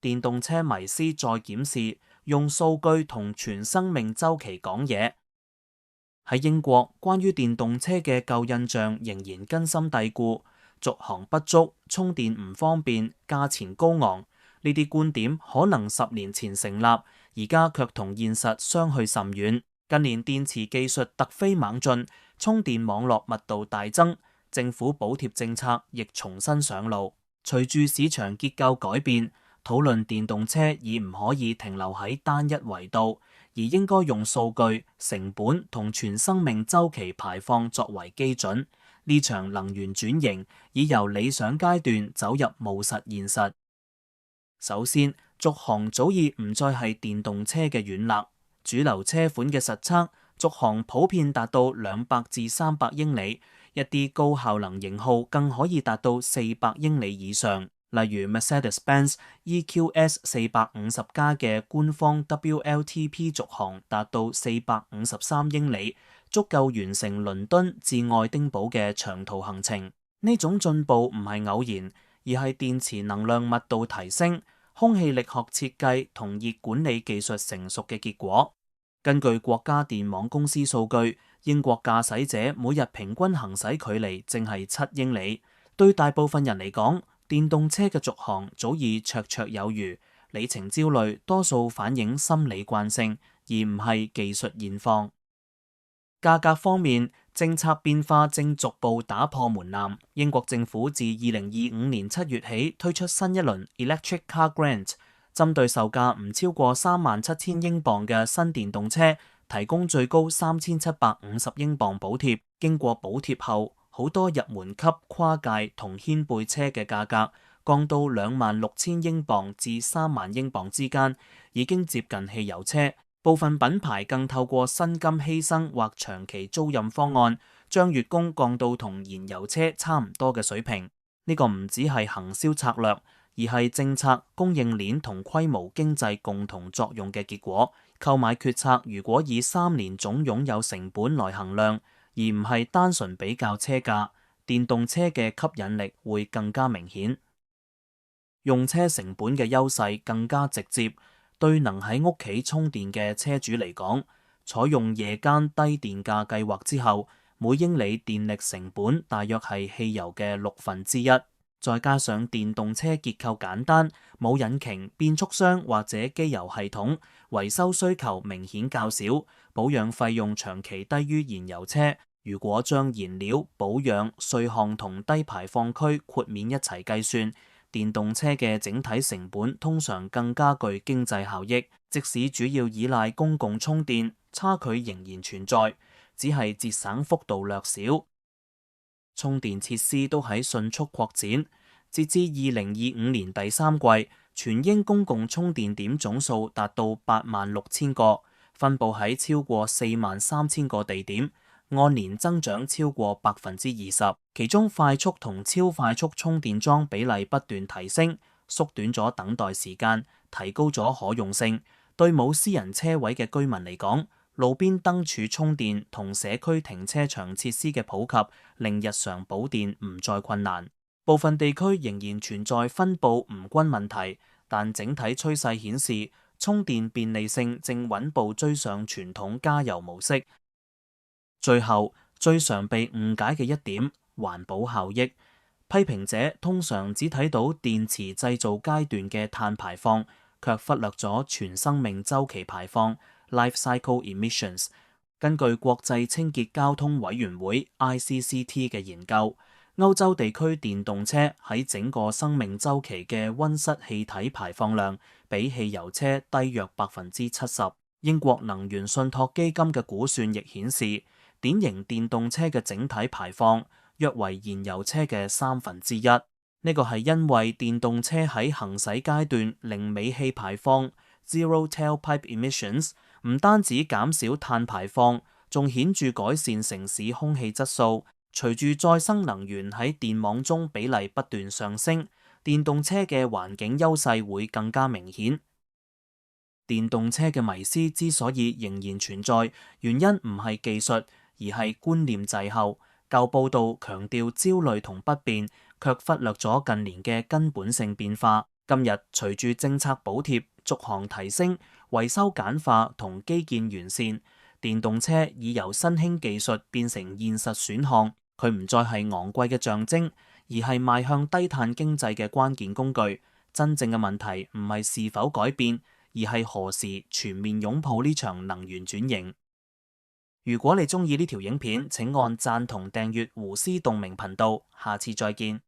電動車迷思再檢視，用數據同全生命週期講嘢。喺英國，關於電動車嘅舊印象仍然根深蒂固，續航不足、充電唔方便、價錢高昂，呢啲觀點可能10年前成立，而家卻同現實相去甚遠。近年電池技術突飛猛進，充電網絡密度大增，政府補貼政策亦重新上路。隨住市場結構改變，討論電動車已唔可以停留喺單一維度，而應該用數據、成本同全生命週期排放作為基準。呢場能源轉型已由理想階段走入務實現實。首先，續航早已唔再係電動車嘅軟肋。主流車款嘅實測，續航普遍達到200至300英里，一啲高效能型號更可以達到400英里以上。例如 Mercedes-Benz EQS 450加嘅官方 WLTP 續航達到453英里，足夠完成倫敦至愛丁堡嘅長途行程。呢種進步唔係偶然，而係電池能量密度提升、空氣力學設計同熱管理技術成熟嘅結果。根據國家電網公司數據，英國駕駛者每日平均行駛距離淨係7英里。對大部分人嚟講，電動車嘅續航早已綽綽有餘，里程焦慮多數反映心理慣性，而唔係技術現況。價格方面，政策變化正逐步打破門檻。英國政府自2025年7月起推出新一輪 Electric Car Grant， 針對售價唔超過37,000英鎊嘅新電動車，提供最高3,750英鎊補貼。經過補貼後，好多入門級跨界同掀背車嘅價格降到26,000英鎊至3萬英鎊之間，已經接近汽油車。部分品牌更透過薪金犧牲或長期租賃方案，將月供降到同燃油車差唔多嘅水平。呢個唔只係行銷策略，而係政策、供應鏈同規模經濟共同作用嘅結果。購買決策如果以3年總擁有成本來衡量，而唔係單純比較車價，電動車嘅吸引力會更加明顯。用車成本嘅優勢更加直接。對能喺屋企充電嘅車主嚟講，採用夜間低電價計劃之後，每英里電力成本大約係汽油嘅1/6，再加上電動車結構簡單，冇引擎、變速箱或者機油系統，維修需求明顯較少，保養費用長期低於燃油車。如果將燃料、保養、稅項同低排放區豁免一齊計算，電動車嘅整體成本通常更加具經濟效益，即使主要依賴公共充電，差距仍然存在，只係節省幅度略少。充電設施都喺迅速擴展，截至2025年第3季，全英公共充電點總數達到86,000個，分佈喺超過43,000個地點，按年增長超過20%，其中快速同超快速充電樁比例不斷提升，縮短咗等待時間，提高咗可用性。對冇私人車位嘅居民嚟講，路邊燈柱充電同社區停車場設施嘅普及，令日常補電唔再困難。部分地區仍然存在分佈唔均問題，但整體趨勢顯示，充電便利性正穩步追上傳統加油模式。最後，最常被誤解嘅一點，環保效益。批評者通常只睇到電池製造階段嘅碳排放，卻忽略咗全生命週期排放 （life cycle emissions）。根據國際清潔交通委員會 （ICCT） 嘅研究，歐洲地區電動車喺整個生命週期嘅溫室氣體排放量比汽油車低約70%。英國能源信託基金嘅估算亦顯示，典型電動車嘅整體排放約為燃油車嘅1/3。呢個係因為電動車喺行駛階段零尾氣排放 （zero tailpipe emissions） 唔單止減少碳排放，仲顯著改善城市空氣質素。隨住再生能源喺電網中比例不斷上升，電動車嘅環境優勢會更加明顯。電動車嘅迷思之所以仍然存在，原因唔係技術，而係觀念滯後。舊報道強調焦慮同不便，卻忽略咗近年嘅根本性變化。今日隨住政策補貼逐項提升、維修簡化同基建完善，電動車已由新興技術變成現實選項。佢唔再係昂貴嘅象徵，而係邁向低碳經濟嘅關鍵工具。真正嘅問題唔係是否改變，而係何時全面擁抱呢場能源轉型。如果你鍾意呢條影片，請按讚同訂閱胡思動明頻道。下次再見。